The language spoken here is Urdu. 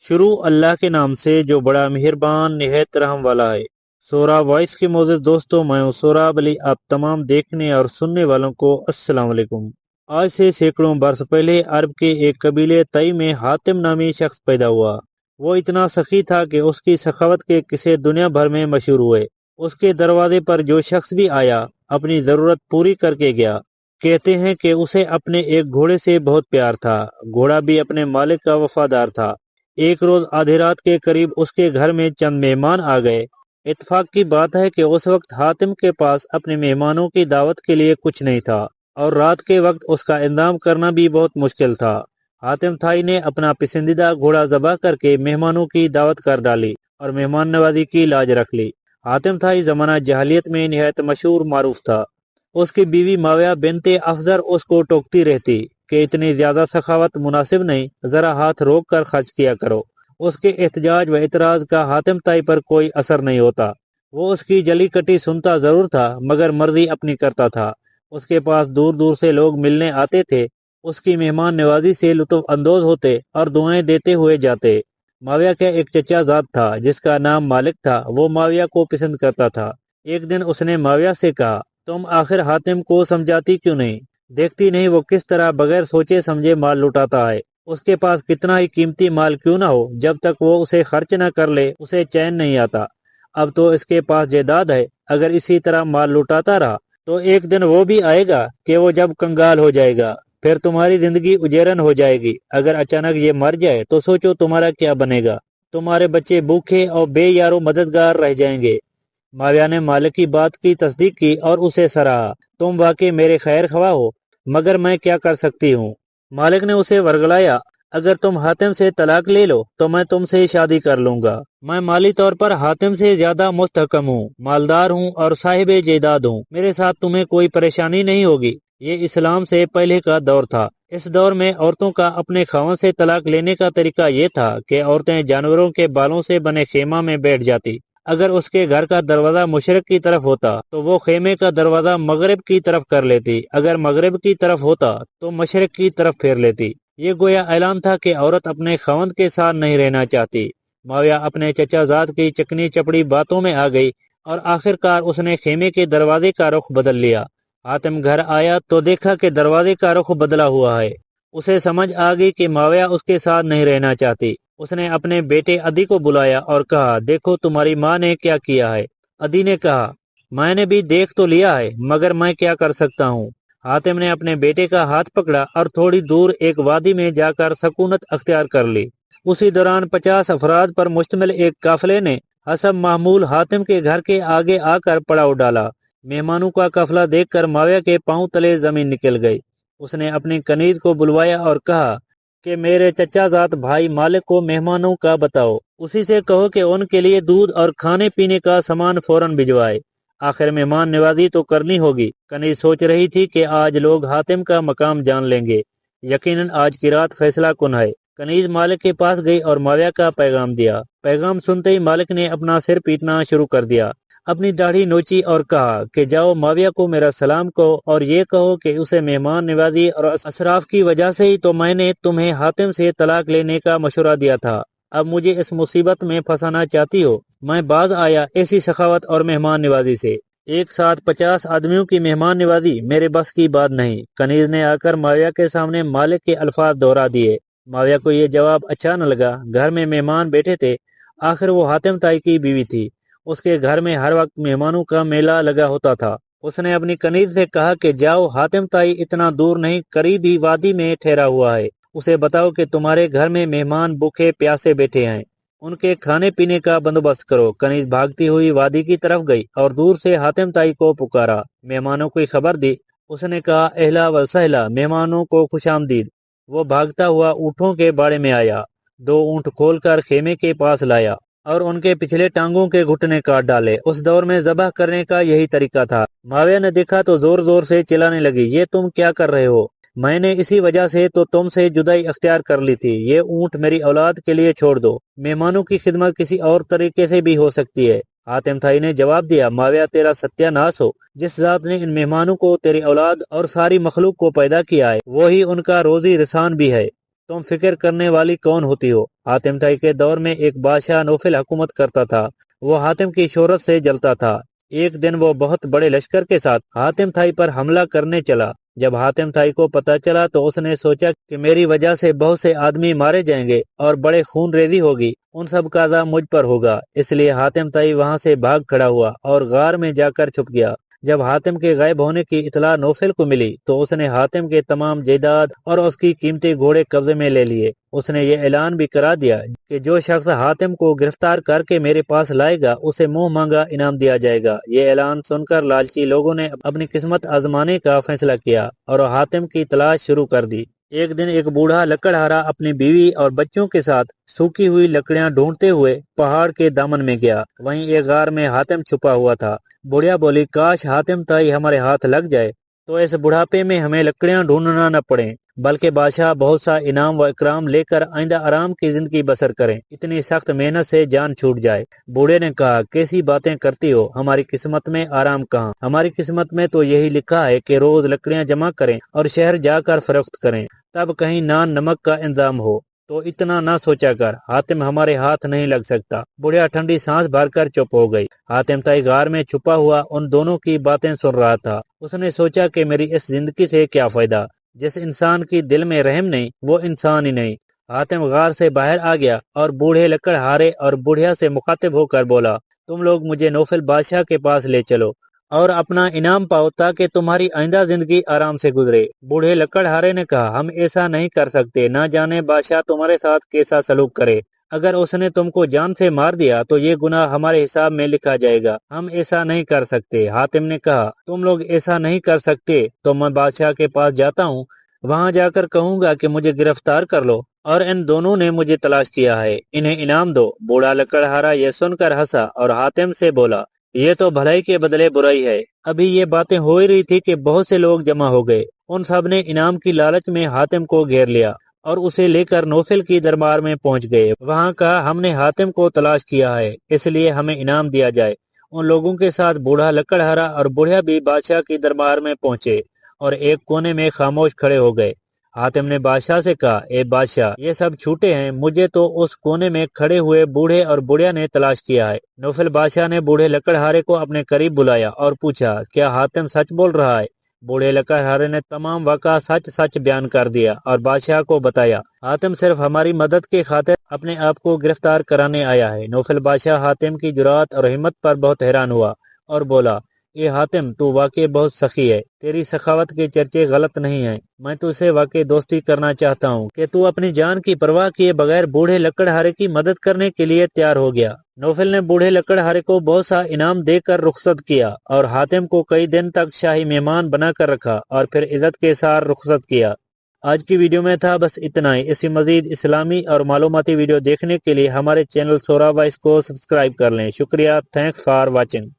شروع اللہ کے نام سے جو بڑا مہربان نہایت رحم والا ہے۔ سورہ وائس کے معزز دوستوں، میں ہوں سوراب علی۔ آپ تمام دیکھنے اور سننے والوں کو السلام علیکم۔ آج سے سینکڑوں برس پہلے عرب کے ایک قبیلے طئی میں حاتم نامی شخص پیدا ہوا۔ وہ اتنا سخی تھا کہ اس کی سخاوت کے قصے دنیا بھر میں مشہور ہوئے۔ اس کے دروازے پر جو شخص بھی آیا اپنی ضرورت پوری کر کے گیا۔ کہتے ہیں کہ اسے اپنے ایک گھوڑے سے بہت پیار تھا۔ گھوڑا بھی اپنے مالک کا وفادار تھا۔ ایک روز آدھی رات کے قریب اس کے گھر میں چند مہمان آ گئے۔ اتفاق کی بات ہے کہ اس وقت حاتم کے پاس اپنے مہمانوں کی دعوت کے لیے کچھ نہیں تھا اور رات کے وقت اس کا انتظام کرنا بھی بہت مشکل تھا۔ حاتم تھائی نے اپنا پسندیدہ گھوڑا ذبح کر کے مہمانوں کی دعوت کر ڈالی اور مہمان نوازی کی لاج رکھ لی۔ حاتم تھائی زمانہ جاہلیت میں نہایت مشہور معروف تھا۔ اس کی بیوی ماویہ بنت افزر اس کو ٹوکتی رہتی کہ اتنی زیادہ سخاوت مناسب نہیں، ذرا ہاتھ روک کر خرچ کیا کرو۔ اس کے احتجاج و اعتراض کا حاتم طائی پر کوئی اثر نہیں ہوتا۔ وہ اس کی جلی کٹی سنتا ضرور تھا مگر مرضی اپنی کرتا تھا۔ اس کے پاس دور دور سے لوگ ملنے آتے تھے، اس کی مہمان نوازی سے لطف اندوز ہوتے اور دعائیں دیتے ہوئے جاتے۔ ماویہ کا ایک چچا زاد تھا جس کا نام مالک تھا۔ وہ ماویہ کو پسند کرتا تھا۔ ایک دن اس نے ماویہ سے کہا، تم آخر حاتم کو سمجھاتی کیوں نہیں؟ دیکھتی نہیں وہ کس طرح بغیر سوچے سمجھے مال لٹاتا ہے۔ اس کے پاس کتنا ہی قیمتی مال کیوں نہ ہو، جب تک وہ اسے خرچ نہ کر لے اسے چین نہیں آتا۔ اب تو اس کے پاس جائیداد ہے، اگر اسی طرح مال لٹاتا رہا تو ایک دن وہ بھی آئے گا کہ وہ جب کنگال ہو جائے گا، پھر تمہاری زندگی اجیرن ہو جائے گی۔ اگر اچانک یہ مر جائے تو سوچو تمہارا کیا بنے گا۔ تمہارے بچے بھوکے اور بے یارو مددگار رہ جائیں گے۔ ماویہ نے مالک کی بات کی تصدیق کی اور اسے سراہا۔ تم واقعی میرے خیر خواہ ہو، مگر میں کیا کر سکتی ہوں؟ مالک نے اسے ورگلایا، اگر تم حاتم سے طلاق لے لو تو میں تم سے شادی کر لوں گا۔ میں مالی طور پر حاتم سے زیادہ مستحکم ہوں، مالدار ہوں اور صاحب جائیداد ہوں۔ میرے ساتھ تمہیں کوئی پریشانی نہیں ہوگی۔ یہ اسلام سے پہلے کا دور تھا۔ اس دور میں عورتوں کا اپنے خاوند سے طلاق لینے کا طریقہ یہ تھا کہ عورتیں جانوروں کے بالوں سے بنے خیمہ میں بیٹھ جاتی۔ اگر اس کے گھر کا دروازہ مشرق کی طرف ہوتا تو وہ خیمے کا دروازہ مغرب کی طرف کر لیتی، اگر مغرب کی طرف ہوتا تو مشرق کی طرف پھیر لیتی۔ یہ گویا اعلان تھا کہ عورت اپنے خاوند کے ساتھ نہیں رہنا چاہتی۔ ماویہ اپنے چچا زاد کی چکنی چپڑی باتوں میں آ گئی اور آخر کار اس نے خیمے کے دروازے کا رخ بدل لیا۔ حاتم گھر آیا تو دیکھا کہ دروازے کا رخ بدلا ہوا ہے۔ اسے سمجھ آ گئی کہ ماویہ اس کے ساتھ نہیں رہنا چاہتی۔ اس نے اپنے بیٹے عدی کو بلایا اور کہا، دیکھو تمہاری ماں نے کیا کیا ہے۔ عدی نے کہا، میں نے بھی دیکھ تو لیا ہے مگر میں کیا کر سکتا ہوں۔ حاتم نے اپنے بیٹے کا ہاتھ پکڑا اور تھوڑی دور ایک وادی میں جا کر سکونت اختیار کر لی۔ اسی دوران 50 افراد پر مشتمل ایک قافلے نے حسب معمول حاتم کے گھر کے آگے آ کر پڑاؤ ڈالا۔ مہمانوں کا قافلہ دیکھ کر ماویہ کے پاؤں تلے زمین نکل گئی۔ اس نے اپنی کنیز کو بلوایا اور کہا کہ میرے چچا زاد بھائی مالک کو مہمانوں کا بتاؤ، اسی سے کہو کہ ان کے لیے دودھ اور کھانے پینے کا سامان فوراً بھجوائے۔ آخر مہمان نوازی تو کرنی ہوگی۔ کنیز سوچ رہی تھی کہ آج لوگ حاتم کا مقام جان لیں گے، یقیناً آج کی رات فیصلہ کن ہے۔ کنیز مالک کے پاس گئی اور ماویہ کا پیغام دیا۔ پیغام سنتے ہی مالک نے اپنا سر پیٹنا شروع کر دیا، اپنی داڑھی نوچی اور کہا کہ جاؤ ماویہ کو میرا سلام کہو اور یہ کہو کہ اسے مہمان نوازی اور اسراف کی وجہ سے ہی تو میں نے تمہیں حاتم سے طلاق لینے کا مشورہ دیا تھا۔ اب مجھے اس مصیبت میں پھنسانا چاہتی ہو؟ میں باز آیا ایسی سخاوت اور مہمان نوازی سے۔ ایک ساتھ 50 آدمیوں کی مہمان نوازی میرے بس کی بات نہیں۔ کنیز نے آ کر ماویہ کے سامنے مالک کے الفاظ دہرا دیے۔ ماویہ کو یہ جواب اچھا نہ لگا۔ گھر میں مہمان بیٹھے تھے، آخر وہ حاتم طائی کی بیوی تھی۔ اس کے گھر میں ہر وقت مہمانوں کا میلہ لگا ہوتا تھا۔ اس نے اپنی کنیز سے کہا کہ جاؤ، حاتم طائی اتنا دور نہیں قریب ہی وادی میں ٹھہرا ہوا ہے، اسے بتاؤ کہ تمہارے گھر میں مہمان بھوکے پیاسے بیٹھے ہیں، ان کے کھانے پینے کا بندوبست کرو۔ کنیز بھاگتی ہوئی وادی کی طرف گئی اور دور سے حاتم طائی کو پکارا، مہمانوں کو خبر دی۔ اس نے کہا، اہلا و سہلا، مہمانوں کو خوش آمدید۔ وہ بھاگتا ہوا اونٹوں کے باڑے میں آیا، 2 اونٹ کھول کر خیمے کے پاس لایا اور ان کے پچھلے ٹانگوں کے گھٹنے کاٹ ڈالے۔ اس دور میں ذبح کرنے کا یہی طریقہ تھا۔ ماویہ نے دیکھا تو زور زور سے چلانے لگی، یہ تم کیا کر رہے ہو؟ میں نے اسی وجہ سے تو تم سے جدائی اختیار کر لی تھی۔ یہ اونٹ میری اولاد کے لیے چھوڑ دو۔ مہمانوں کی خدمت کسی اور طریقے سے بھی ہو سکتی ہے۔ حاتم طائی نے جواب دیا، ماویہ تیرا ستیہ ناش ہو۔ جس ذات نے ان مہمانوں کو تیری اولاد اور ساری مخلوق کو پیدا کیا ہے وہی ان کا روزی رسان بھی ہے۔ تم فکر کرنے والی کون ہوتی ہو؟ حاتم طائی کے دور میں ایک بادشاہ نوفل حکومت کرتا تھا۔ وہ حاتم کی شہرت سے جلتا تھا۔ ایک دن وہ بہت بڑے لشکر کے ساتھ حاتم طائی پر حملہ کرنے چلا۔ جب حاتم طائی کو پتا چلا تو اس نے سوچا کہ میری وجہ سے بہت سے آدمی مارے جائیں گے اور بڑے خون ریزی ہوگی، ان سب کا عذاب مجھ پر ہوگا۔ اس لیے حاتم طائی وہاں سے بھاگ کھڑا ہوا اور غار میں جا کر چھپ گیا۔ جب حاتم کے غائب ہونے کی اطلاع نوفل کو ملی تو اس نے حاتم کے تمام جائیداد اور اس کی قیمتی گھوڑے قبضے میں لے لیے۔ اس نے یہ اعلان بھی کرا دیا کہ جو شخص حاتم کو گرفتار کر کے میرے پاس لائے گا اسے منہ مانگا انعام دیا جائے گا۔ یہ اعلان سن کر لالچی لوگوں نے اپنی قسمت آزمانے کا فیصلہ کیا اور حاتم کی تلاش شروع کر دی۔ ایک دن ایک بوڑھا لکڑہارا اپنی بیوی اور بچوں کے ساتھ سوکھی ہوئی لکڑیاں ڈھونڈتے ہوئے پہاڑ کے دامن میں گیا۔ وہیں ایک غار میں حاتم چھپا ہوا تھا۔ بڑھیا بولی، کاش حاتم طائی ہمارے ہاتھ لگ جائے تو اس بڑھاپے میں ہمیں لکڑیاں ڈھونڈنا نہ پڑے، بلکہ بادشاہ بہت سا انعام و اکرام لے کر آئندہ آرام کی زندگی بسر کریں، اتنی سخت محنت سے جان چھوٹ جائے۔ بوڑھے نے کہا، کیسی باتیں کرتی ہو، ہماری قسمت میں آرام کہاں؟ ہماری قسمت میں تو یہی لکھا ہے کہ روز لکڑیاں جمع کریں اور شہر جا کر فروخت کریں، تب کہیں نان نمک کا انتظام ہو۔ تو اتنا نہ سوچا کر، حاتم ہمارے ہاتھ نہیں لگ سکتا۔ بڑھیا ٹھنڈی سانس بھر کر چپ ہو گئی۔ حاتم طائی غار میں چھپا ہوا ان دونوں کی باتیں سن رہا تھا۔ اس نے سوچا کہ میری اس زندگی سے کیا فائدہ؟ جس انسان کی دل میں رحم نہیں وہ انسان ہی نہیں۔ حاتم غار سے باہر آ گیا اور بوڑھے لکڑہارے اور بڑھیا سے مخاطب ہو کر بولا، تم لوگ مجھے نوفل بادشاہ کے پاس لے چلو اور اپنا انعام پاؤ تاکہ تمہاری آئندہ زندگی آرام سے گزرے۔ بوڑھے لکڑہارے نے کہا، ہم ایسا نہیں کر سکتے، نہ جانے بادشاہ تمہارے ساتھ کیسا سلوک کرے۔ اگر اس نے تم کو جان سے مار دیا تو یہ گناہ ہمارے حساب میں لکھا جائے گا، ہم ایسا نہیں کر سکتے۔ حاتم نے کہا، تم لوگ ایسا نہیں کر سکتے تو میں بادشاہ کے پاس جاتا ہوں، وہاں جا کر کہوں گا کہ مجھے گرفتار کر لو اور ان دونوں نے مجھے تلاش کیا ہے، انہیں انعام دو۔ بوڑھا لکڑہارا یہ سن کر ہنسا اور حاتم سے بولا، یہ تو بھلائی کے بدلے برائی ہے۔ ابھی یہ باتیں ہو ہی رہی تھی کہ بہت سے لوگ جمع ہو گئے۔ ان سب نے انعام کی لالچ میں حاتم کو گھیر لیا اور اسے لے کر نوفل کی دربار میں پہنچ گئے۔ وہاں کہا، ہم نے حاتم کو تلاش کیا ہے، اس لیے ہمیں انعام دیا جائے۔ ان لوگوں کے ساتھ بوڑھا لکڑہارا اور بڑھیا بھی بادشاہ کی دربار میں پہنچے اور ایک کونے میں خاموش کھڑے ہو گئے۔ حاتم نے بادشاہ سے کہا، اے بادشاہ، یہ سب چھوٹے ہیں، مجھے تو اس کونے میں کھڑے ہوئے بوڑھے اور بڑھیا نے تلاش کیا ہے۔ نوفل بادشاہ نے بوڑھے لکڑہارے کو اپنے قریب بلایا اور پوچھا، کیا حاتم سچ بول رہا ہے؟ بوڑھے لکڑہارے نے تمام واقعہ سچ سچ بیان کر دیا اور بادشاہ کو بتایا، حاتم صرف ہماری مدد کی خاطر اپنے آپ کو گرفتار کرانے آیا ہے۔ نوفل بادشاہ حاتم کی جرات اور ہمت پر بہت حیران ہوا اور بولا، اے حاتم، تو واقعی بہت سخی ہے، تیری سخاوت کے چرچے غلط نہیں ہیں۔ میں تو سے واقعی دوستی کرنا چاہتا ہوں کہ تو اپنی جان کی پرواہ کیے بغیر بوڑھے لکڑہارے کی مدد کرنے کے لیے تیار ہو گیا۔ نوفل نے بوڑھے لکڑہارے کو بہت سا انعام دے کر رخصت کیا اور حاتم کو کئی دن تک شاہی مہمان بنا کر رکھا اور پھر عزت کے ساتھ رخصت کیا۔ آج کی ویڈیو میں تھا بس اتنا ہی۔ اسی مزید اسلامی اور معلوماتی ویڈیو دیکھنے کے لیے ہمارے چینل سورا وائس کو سبسکرائب کر لیں۔ شکریہ، تھینکس فار واچنگ۔